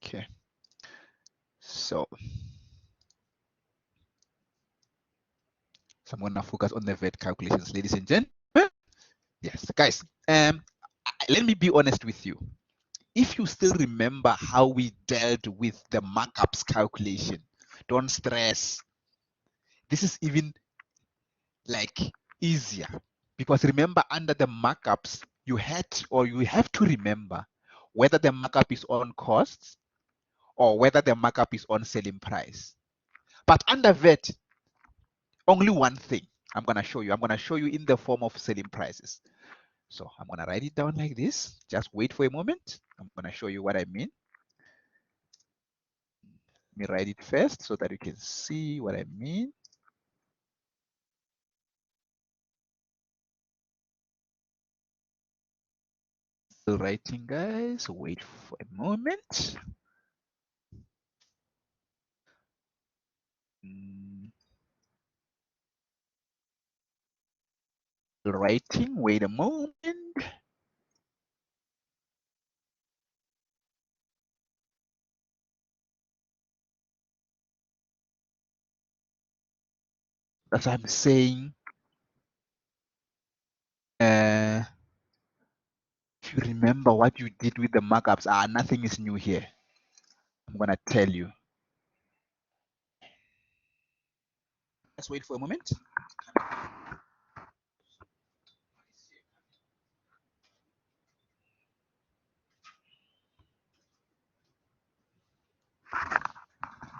Okay. So I'm gonna focus on the VAT calculations, ladies and gentlemen. Yes, guys. Let me be honest with you. If you still remember how we dealt with the markups calculation, don't stress. This is even like easier because remember under the markups, you have to remember whether the markup is on costs or whether the markup is on selling price. But under VAT, only one thing I'm going to show you. I'm going to show you in the form of selling prices. So I'm going to write it down like this. Just wait for a moment. I'm going to show you what I mean. Let me write it first so that you can see what I mean. Still writing, guys. Wait for a moment. Writing, wait a moment. As I'm saying, if you remember what you did with the markups, nothing is new here. I'm going to tell you. Let's wait for a moment.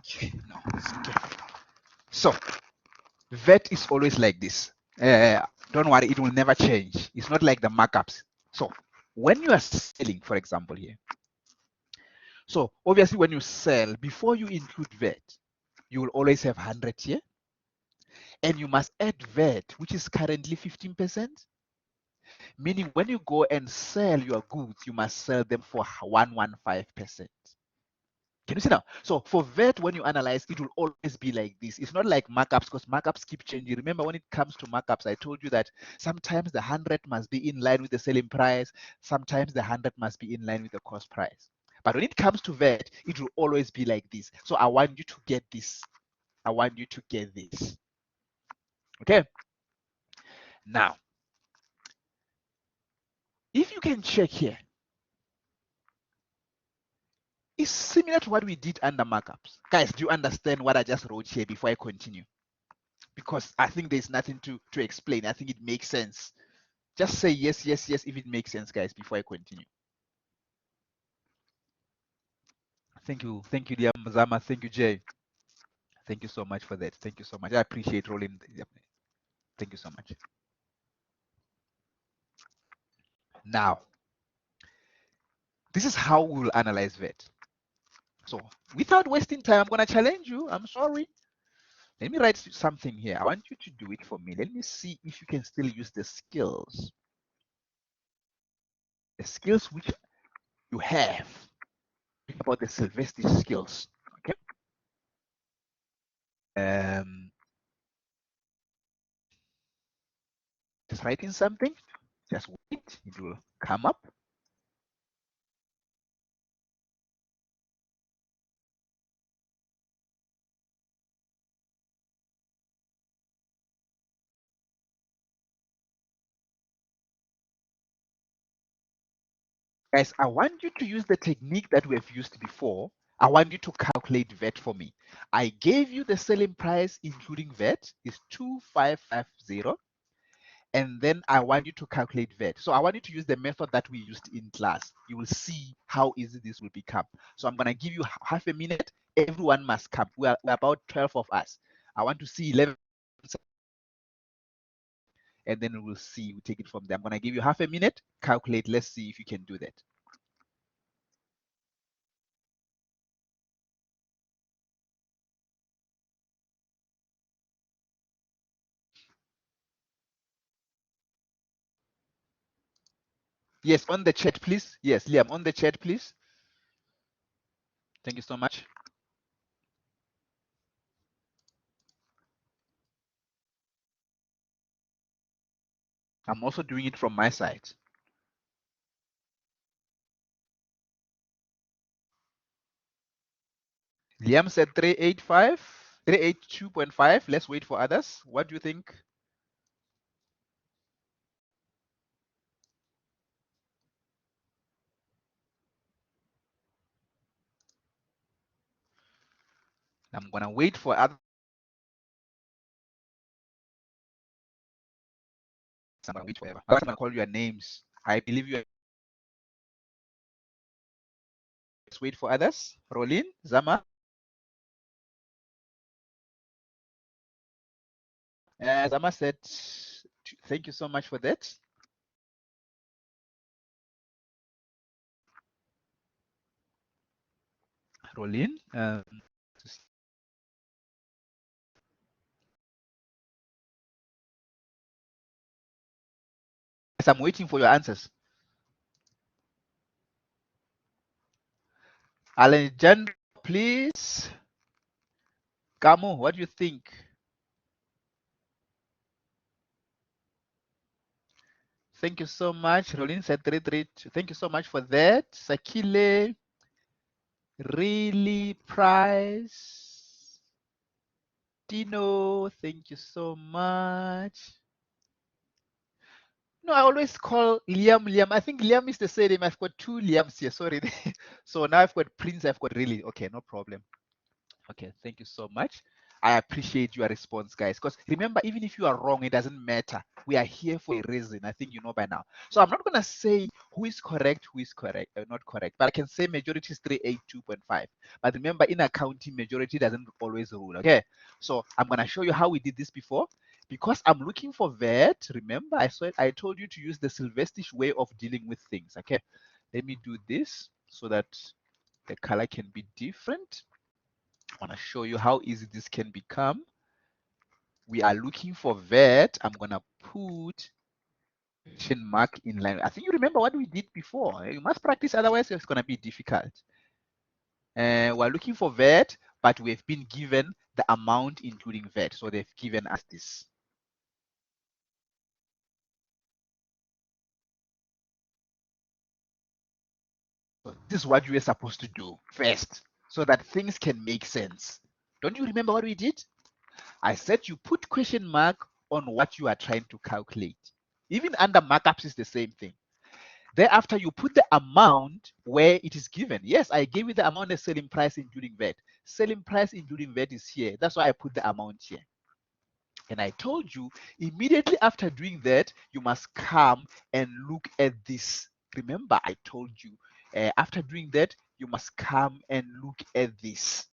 Okay, no, okay. So, VAT is always like this. Don't worry, it will never change. It's not like the markups. So, when you are selling, for example, here, so obviously when you sell, before you include VAT, you will always have 100 here, and you must add VAT, which is currently 15%. Meaning when you go and sell your goods, you must sell them for 115%. Can you see now? So for VAT, when you analyze, it will always be like this. It's not like markups because markups keep changing. Remember, when it comes to markups, I told you that sometimes the 100 must be in line with the selling price. Sometimes the 100 must be in line with the cost price. But when it comes to VAT, it will always be like this. So I want you to get this. I want you to get this. Okay? Now, if you can check here, it's similar to what we did under markups. Guys, do you understand what I just wrote here before I continue? Because I think there's nothing to explain. I think it makes sense. Just say yes, yes, yes if it makes sense, guys, before I continue. Thank you, dear Mazama. Thank you, Jay. Thank you so much for that. Thank you so much. I appreciate rolling. Thank you so much. Now, this is how we will analyze VAT. So without wasting time, I'm going to challenge you. I'm sorry. Let me write something here. I want you to do it for me. Let me see if you can still use the skills. The skills which you have. Think about the Sylvester skills. Okay. Just writing something. Just wait. It will come up. Guys, I want you to use the technique that we have used before. I want you to calculate VAT for me. I gave you the selling price, including VAT, is 2550. And then I want you to calculate VAT. So I want you to use the method that we used in class. You will see how easy this will become. So I'm going to give you half a minute. Everyone must come. We're about 12 of us. I want to see 11. And then we'll see. We'll take it from there. I'm going to give you half a minute. Calculate. Let's see if you can do that. Yes, on the chat, please. Yes, Liam, on the chat, please. Thank you so much. I'm also doing it from my side. Liam said 385, 382.5. Let's wait for others. What do you think? I'm gonna wait for others. I'm gonna wait forever. I'm gonna call your names. I believe you. Let's wait for others. Rolin, Zama. Zama said, thank you so much for that. Rolin. Yes, I'm waiting for your answers. Alejandro, please. Kamu, what do you think? Thank you so much. Rolin said 332. Thank you so much for that. Sakile, really price. Dino, thank you so much. No, I always call Liam Liam. I think Liam is the same. I've got two Liams here. Sorry. So now I've got Prince. I've got really. Okay, no problem. Okay, thank you so much. I appreciate your response, guys. Because remember, even if you are wrong, it doesn't matter. We are here for a reason. I think you know by now. So I'm not gonna say who is correct, not correct. But I can say majority is 382.5. But remember, in accounting, majority doesn't always rule. Okay. So I'm gonna show you how we did this before. Because I'm looking for VAT. Remember, I told you to use the Sylvestish way of dealing with things. Okay. Let me do this so that the color can be different. I want to show you how easy this can become. We are looking for VAT. I'm going to put question mark in line. I think you remember what we did before. You must practice, otherwise it's going to be difficult. We're looking for VAT, but we've been given the amount including VAT. So they've given us this. So this is what you were supposed to do first, so that things can make sense. Don't you remember what we did? I said you put question mark on what you are trying to calculate. Even under markups is the same thing. Thereafter, you put the amount where it is given. Yes, I gave you the amount of selling price including VAT. Selling price including VAT is here. That's why I put the amount here. And I told you immediately after doing that, you must come and look at this. Remember, I told you after doing that, you must come and look at this.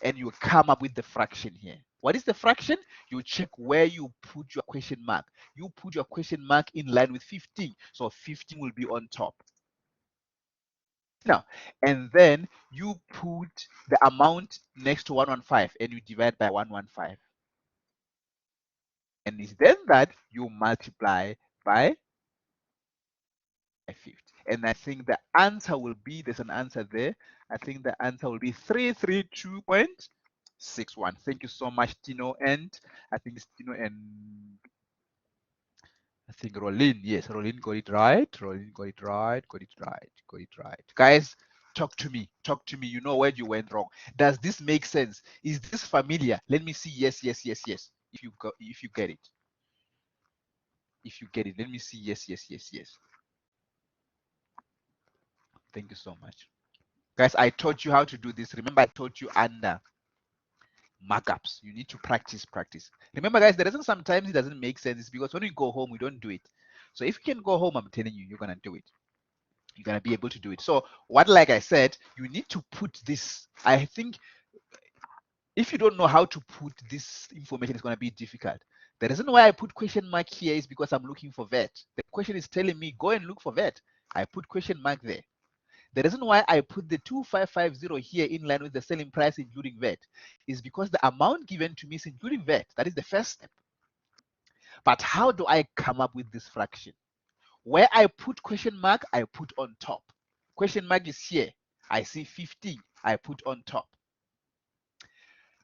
And you come up with the fraction here. What is the fraction? You check where you put your question mark. You put your question mark in line with 15. So 15 will be on top. Now, and then you put the amount next to 115 and you divide by 115. And it's then that you multiply by 50. And I think the answer will be, there's an answer there. I think the answer will be 332.61. Thank you so much, Tino. And I think it's Tino and I think Rolin. Yes, Rolin got it right. Rolin got it right. Got it right. Got it right. Guys, talk to me. Talk to me. You know where you went wrong. Does this make sense? Is this familiar? Let me see. Yes, yes, yes, yes. If you get it. If you get it, let me see. Yes, yes, yes, yes. Thank you so much. Guys, I taught you how to do this. Remember, I taught you under markups. You need to practice, practice. Remember, guys, the reason sometimes it doesn't make sense is because when we go home, we don't do it. So if you can go home, I'm telling you, you're going to do it. You're going to be able to do it. So what, like I said, you need to put this. I think if you don't know how to put this information, it's going to be difficult. The reason why I put question mark here is because I'm looking for VAT. The question is telling me, go and look for VAT. I put question mark there. The reason why I put the 2550 here in line with the selling price including VAT is because the amount given to me is including VAT. That is the first step. But how do I come up with this fraction? Where I put question mark, I put on top. Question mark is here. I see 50, I put on top.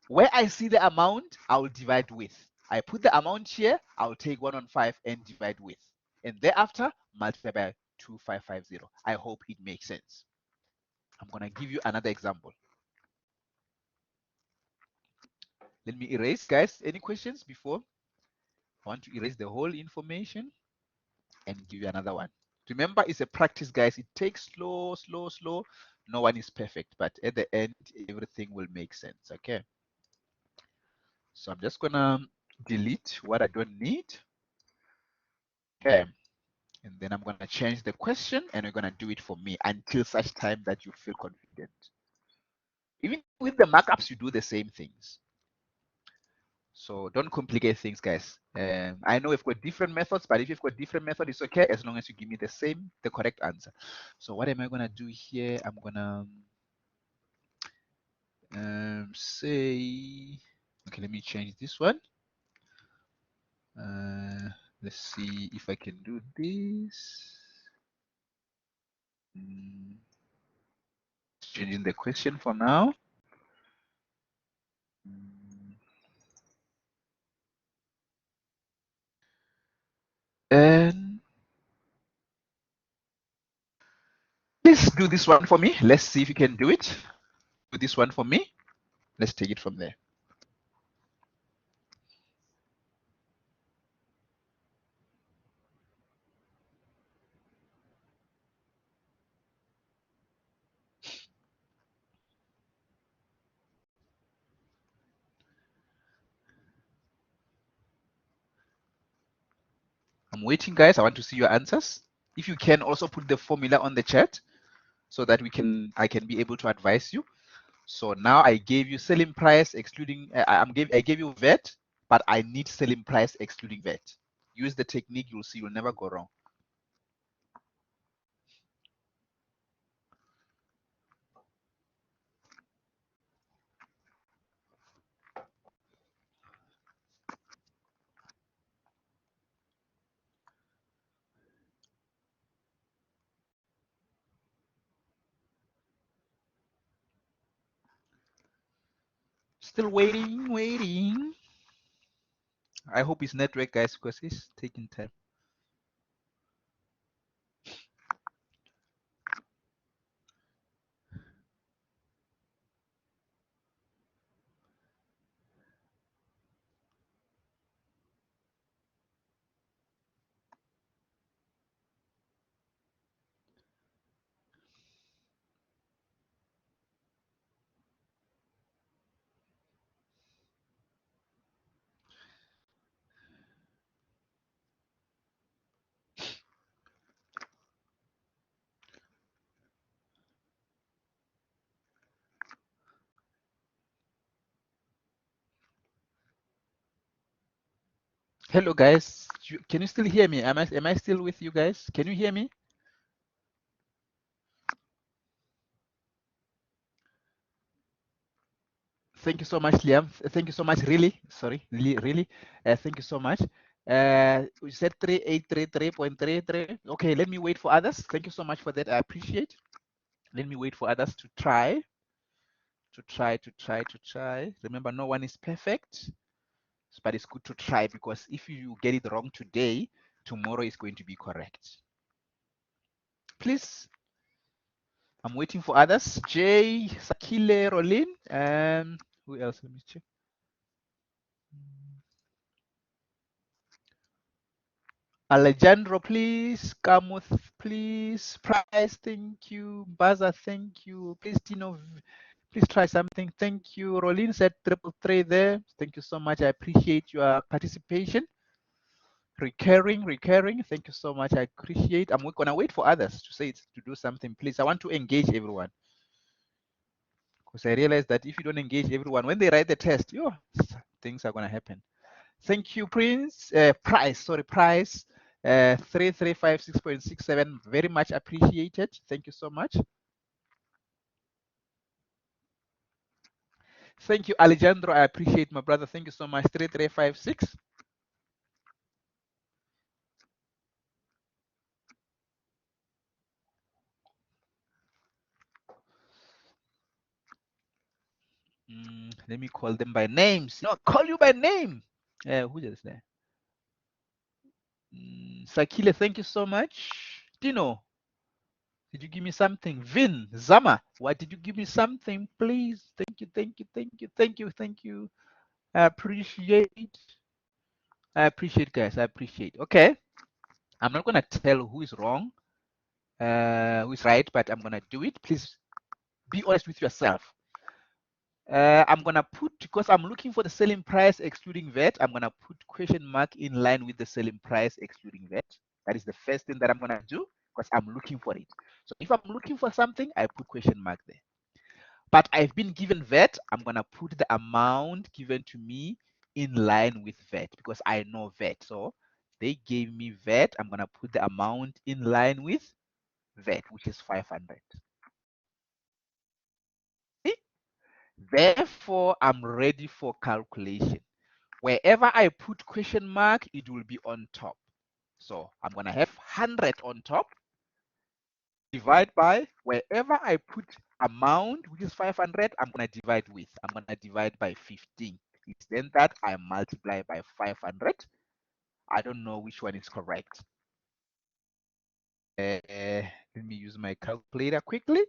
Where I see the amount, I will divide with. I put the amount here, I'll take 115 and divide with. And thereafter, multiply by 2550. I hope it makes sense. I'm going to give you another example. Let me erase, guys. Any questions before? I want to erase the whole information and give you another one. Remember, it's a practice, guys. It takes slow. No one is perfect, but at the end, everything will make sense, okay? So I'm just gonna delete what I don't need. Okay. And then I'm gonna change the question and you're gonna do it for me until such time that you feel confident. Even with the markups, you do the same things. So don't complicate things, guys. I know we've got different methods, but if you've got different method, it's okay as long as you give me the correct answer. So what am I gonna do here? I'm gonna say, okay, let me change this one. Let's see if I can do this. Changing the question for now. And please do this one for me. Let's see if you can do it. Do this one for me. Let's take it from there. I'm waiting, guys. I want to see your answers. If you can also put the formula on the chat so that I can be able to advise you. So now I gave you selling price excluding, I gave you VAT, but I need selling price excluding VAT. Use the technique, you'll see you'll never go wrong. Still waiting. I hope it's network, guys, because it's taking time. Hello, guys. Can you still hear me? Am I still with you guys? Can you hear me? Thank you so much, Liam. Thank you so much. Really, sorry, really. Thank you so much. We said 3833.33. Okay, let me wait for others. Thank you so much for that. I appreciate. Let me wait for others to try. Remember, no one is perfect, but it's good to try because if you get it wrong today, tomorrow is going to be correct. Please. I'm waiting for others. Jay, Sakile, Rolin, who else? Let me check. Alejandro, please. Kamuth, please. Price, thank you. Baza, thank you. Please, Tino, please try something. Thank you. Rolin said 333 there. Thank you so much. I appreciate your participation. Recurring. Thank you so much. I appreciate. I'm gonna wait for others to say it, to do something. Please, I want to engage everyone. Because I realize that if you don't engage everyone, when they write the test, things are gonna happen. Thank you, Price. Price. 3356.67. Very much appreciated. Thank you so much. Thank you, Alejandro. I appreciate my brother. Thank you so much. 3356. Let me call them by names. No, call you by name. Who is there? Sakile, thank you so much. Tino, did you give me something? Vin, Zama, why did you give me something? Please. Thank you. I appreciate. I appreciate, guys. I appreciate. Okay. I'm not gonna tell who is wrong, who is right, but I'm gonna do it. Please be honest with yourself. I'm gonna put, because I'm looking for the selling price excluding VAT, I'm gonna put question mark in line with the selling price excluding VAT. That is the first thing that I'm gonna do because I'm looking for it. So if I'm looking for something, I put question mark there. But I've been given VAT, I'm gonna put the amount given to me in line with VAT because I know VAT. So they gave me VAT, I'm gonna put the amount in line with VAT, which is 500. Therefore, I'm ready for calculation. Wherever I put question mark, it will be on top. So I'm going to have 100 on top, divide by wherever I put amount, which is 500, I'm going to divide with. I'm going to divide by 15. It's then that I multiply by 500. I don't know which one is correct. Let me use my calculator quickly.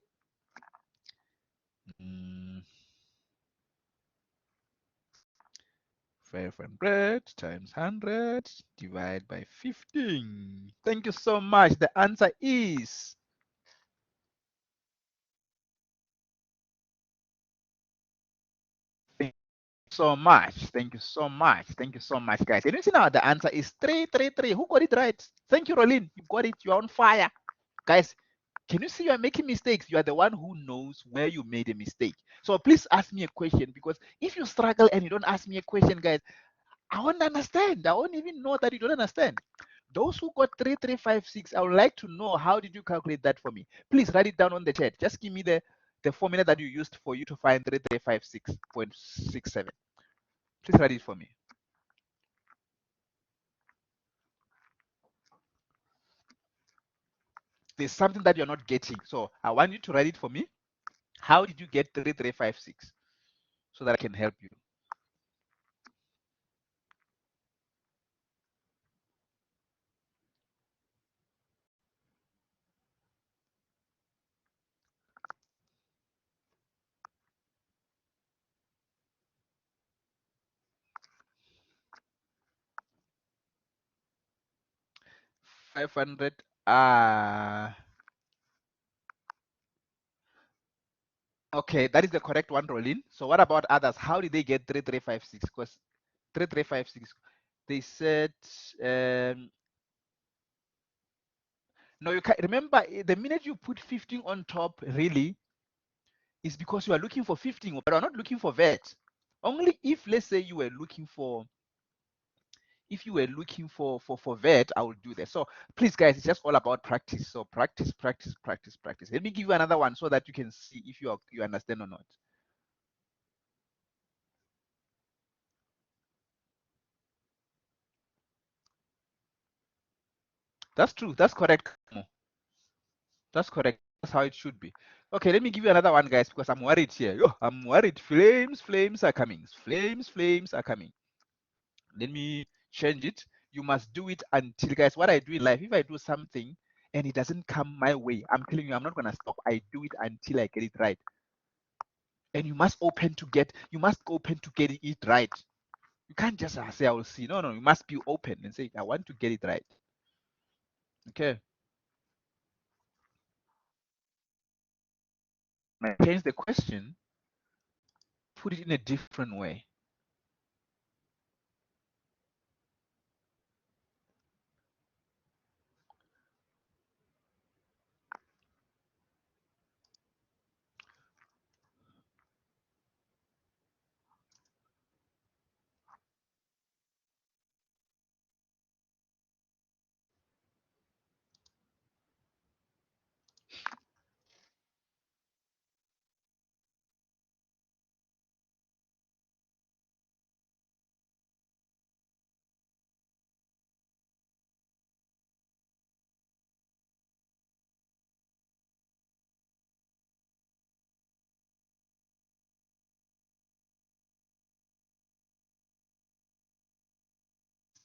500 times 100 divided by 15. Thank you so much. The answer is so much. Thank you so much. Thank you so much, guys. And you see now the answer is 333. Who got it right? Thank you, Rolin. You got it. You're on fire. Guys, can you see you are making mistakes? You are the one who knows where you made a mistake. So please ask me a question, because if you struggle and you don't ask me a question, guys, I won't understand. I won't even know that you don't understand. Those who got 3356, I would like to know, how did you calculate that for me? Please write it down on the chat. Just give me the formula that you used for you to find 3356.67. Please write it for me. There's something that you're not getting. So I want you to write it for me. How did you get 3356? So that I can help you. $500. Okay, that is the correct one, Rolin. So what about others? How did they get 3356? Because 3356, they said, no, you can't remember. The minute you put 15 on top, really, is because you are looking for 15, but you are not looking for VAT. Only if, let's say, you were looking for, if you were looking for VAT, I will do that. So please, guys, it's just all about practice. So practice, practice, practice, practice. Let me give you another one so that you can see if you understand or not. That's true. That's correct. That's correct. That's how it should be. Okay, let me give you another one, guys, because I'm worried here. Yo, I'm worried. Flames are coming. Flames are coming. Let me change it. You must do it until, guys, what I do in life, if I do something and it doesn't come my way, I'm telling you, I'm not going to stop. I do it until I get it right. And you must open to get getting it right. You can't just say, I will see. No, you must be open and say, I want to get it right. Okay. Change the question, put it in a different way.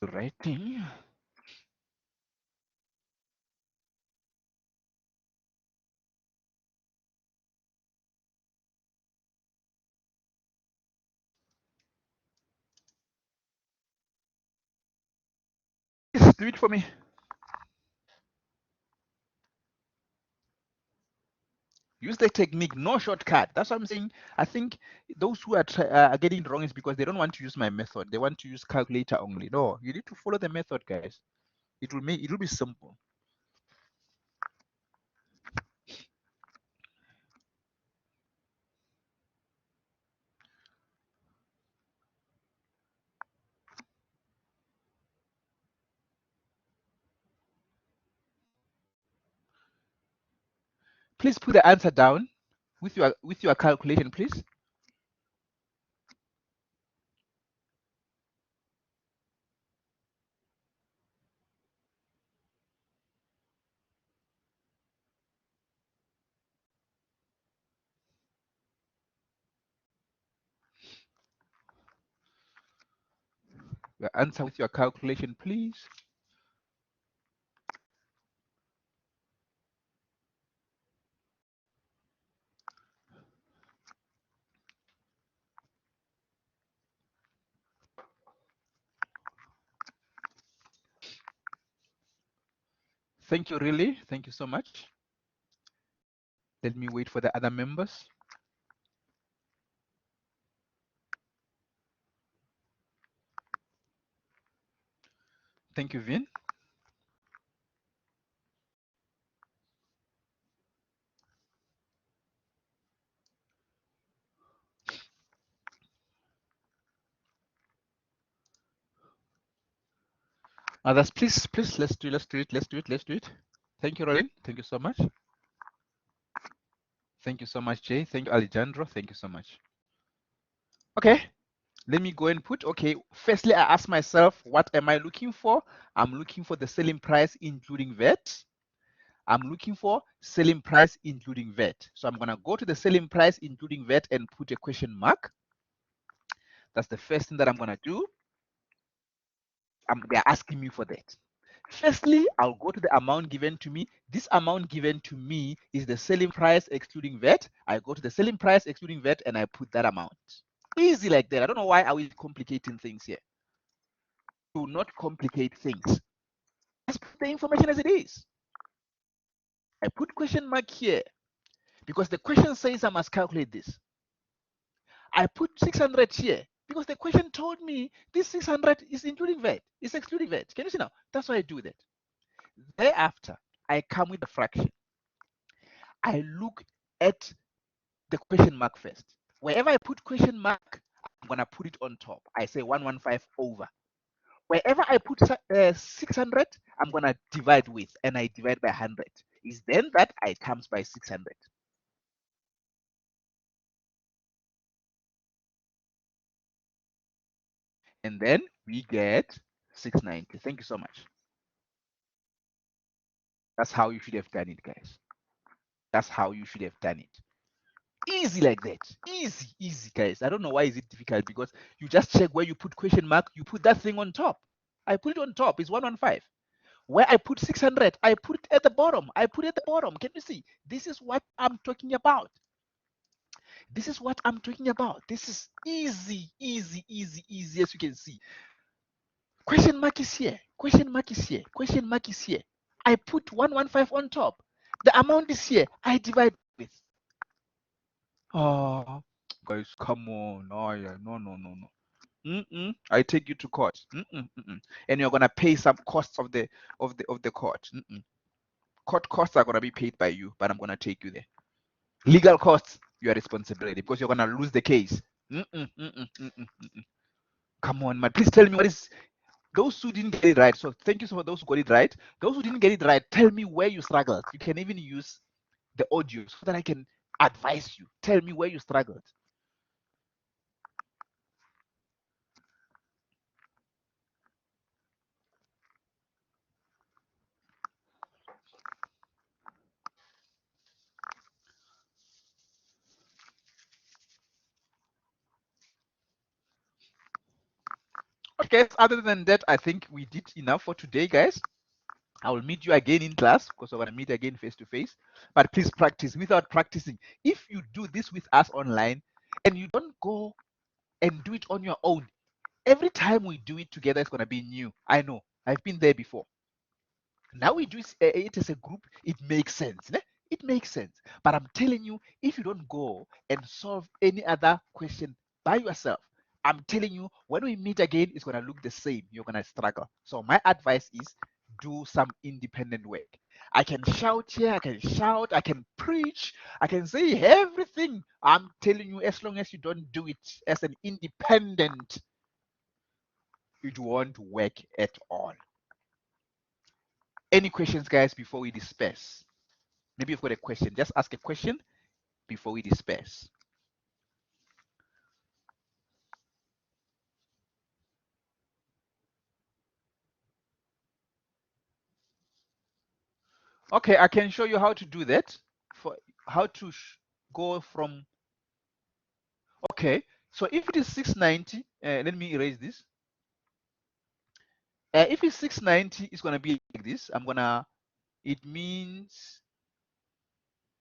Writing. do it for me. Use the technique, no shortcut. That's what I'm saying. I think those who are getting it wrong is because they don't want to use my method. They want to use calculator only. No, you need to follow the method, guys. It will be simple. Please put the answer down with your calculation, please. Your answer with your calculation, please. Thank you, really. Thank you so much. Let me wait for the other members. Thank you, Vin. Others, please, let's do it. Thank you, Rolin. Thank you so much. Thank you so much, Jay. Thank you, Alejandro. Thank you so much. Okay, let me go and put, okay, firstly, I ask myself, what am I looking for? I'm looking for the selling price including VAT. I'm looking for selling price including VAT. So I'm gonna go to the selling price including VAT and put a question mark. That's the first thing that I'm gonna do. They're asking me for that. Firstly, I'll go to the amount given to me. This amount given to me is the selling price excluding VAT. I go to the selling price excluding VAT and I put that amount. Easy like that. I don't know why are we complicating things here. Do not complicate things. Just put the information as it is. I put question mark here because the question says I must calculate this. I put 600 here because the question told me this 600 is including VAT. It's excluding VAT. Can you see now? That's why I do that. Thereafter, I come with the fraction. I look at the question mark first. Wherever I put question mark, I'm gonna put it on top. I say 115 over. Wherever I put 600, I'm gonna divide with, and I divide by 100. Is then that I comes by 600. And then we get 690. Thank you so much. That's how you should have done it, guys. That's how you should have done it. Easy like that. Easy, guys. I don't know why is it difficult, because you just check where you put question mark, you put that thing on top. I put it on top, it's 115. Where I put 600, I put it at the bottom. I put it at the bottom. Can you see? This is what I'm talking about. This is what I'm talking about. This is easy, as you can see. Question mark is here. Question mark is here. Question mark is here. I put 115 on top. The amount is here. I divide with. Oh, guys, come on. Oh, yeah. No. I take you to court. And you're gonna pay some costs of the court. Court costs are gonna be paid by you, but I'm gonna take you there. Legal costs, your responsibility, because you're gonna lose the case. Come on, man. Please tell me what is. Those who didn't get it right. So thank you for those who got it right. Those who didn't get it right, tell me where you struggled. You can even use the audio so that I can advise you. Tell me where you struggled. Okay, other than that, I think we did enough for today, guys. I will meet you again in class because we're going to meet again face to face. But please practice. Without practicing, if you do this with us online and you don't go and do it on your own, every time we do it together, it's going to be new. I know. I've been there before. Now we do it as a group, it makes sense. Ne? It makes sense. But I'm telling you, if you don't go and solve any other question by yourself, I'm telling you, when we meet again, it's going to look the same. You're going to struggle. So my advice is do some independent work. I can shout here, I can shout, I can preach, I can say everything. I'm telling you, as long as you don't do it as an independent, it won't work at all. Any questions, guys, before we disperse? Maybe you've got a question. Just ask a question before we disperse. Okay, I can show you how to do that. For how to go from. Okay, so if it is 690, let me erase this. If it's 690, it's gonna be like this. It means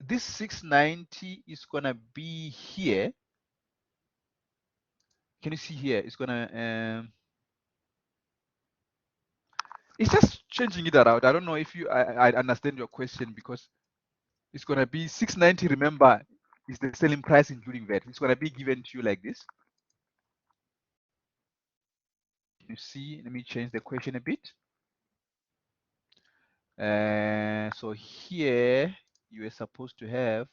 this 690 is gonna be here. Can you see here? It's gonna it's just changing it around. I don't know if I understand your question, because it's gonna be 690. Remember, is the selling price including VAT. It's gonna be given to you like this. You see, let me change the question a bit. So here you are supposed to have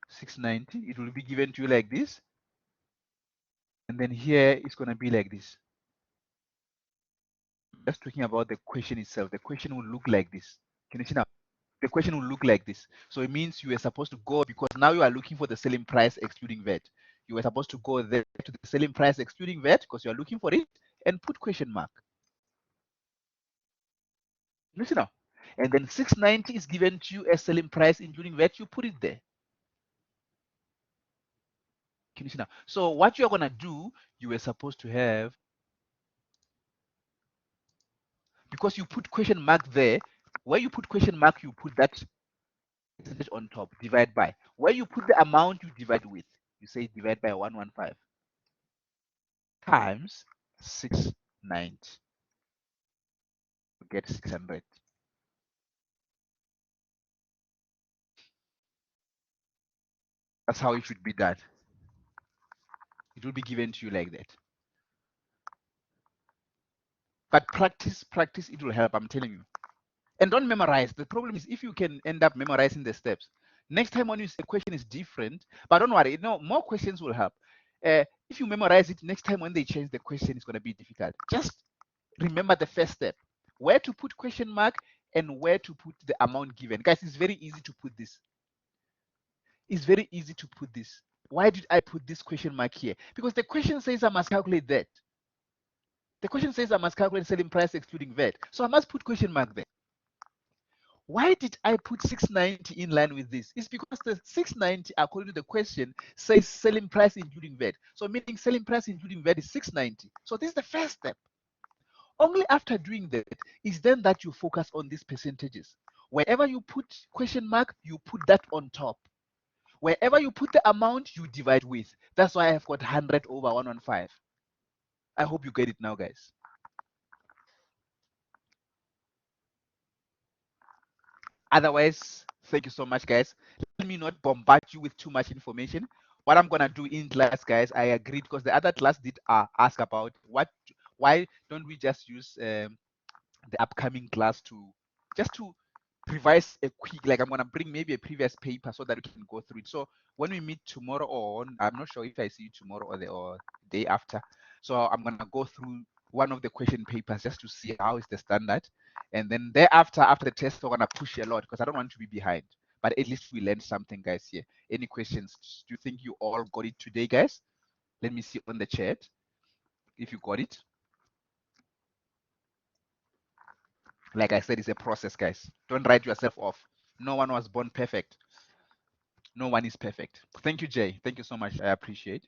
690. It will be given to you like this, and then here it's gonna be like this. Just talking about the question itself. The question will look like this. Can you see now? The question will look like this. So it means you are supposed to go, because now you are looking for the selling price excluding VAT. You are supposed to go there to the selling price excluding VAT, because you are looking for it, and put question mark. You see now? And then 690 is given to you as selling price including VAT. You put it there. Can you see now? So what you're gonna do, you were supposed to have, because you put question mark there, where you put question mark, you put that percentage on top, divide by. Where you put the amount, you divide with. You say divide by 115 times 690. You get 600. That's how it should be done. It will be given to you like that. But practice, it will help, I'm telling you. And don't memorize. The problem is, if you can end up memorizing the steps, next time when you say the question is different, but don't worry, more questions will help. If you memorize it, next time when they change the question, it's going to be difficult. Just remember the first step, where to put question mark and where to put the amount given. Guys, it's very easy to put this. It's very easy to put this. Why did I put this question mark here? Because the question says I must calculate that. The question says I must calculate selling price excluding VAT. So I must put question mark there. Why did I put 690 in line with this? It's because the 690, according to the question, says selling price including VAT. So meaning selling price including VAT is 690. So this is the first step. Only after doing that is then that you focus on these percentages. Wherever you put question mark, you put that on top. Wherever you put the amount, you divide with. That's why I have got 100 over 115. I hope you get it now, guys. Otherwise, thank you so much, guys. Let me not bombard you with too much information. What I'm gonna do in class, guys, I agreed, because the other class did ask about why don't we just use the upcoming class to just to revise a quick, like I'm gonna bring maybe a previous paper so that we can go through it. So when we meet tomorrow, or I'm not sure if I see you tomorrow or the day after. So I'm gonna go through one of the question papers just to see how is the standard, and then thereafter, after the test, we're gonna push a lot, because I don't want to be behind. But at least we learned something, guys. Here, any questions? Do you think you all got it today, guys? Let me see on the chat if you got it. Like I said, it's a process, guys. Don't write yourself off. No one was born perfect. No one is perfect. Thank you, Jay. Thank you so much. I appreciate.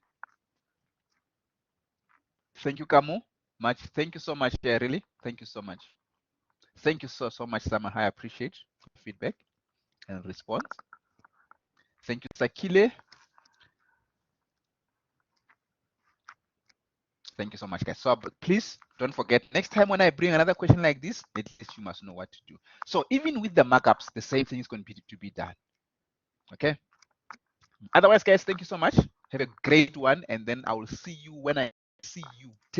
Thank you, Kamu. Much. Thank you so much, really. Thank you so much. Thank you so much, Sama. I appreciate feedback and response. Thank you, Sakile. Thank you so much, guys. So please don't forget, next time when I bring another question like this, at least you must know what to do. So even with the markups, the same thing is going to be done. Okay. Otherwise, guys, thank you so much. Have a great one, and then I will see you when I see you. Take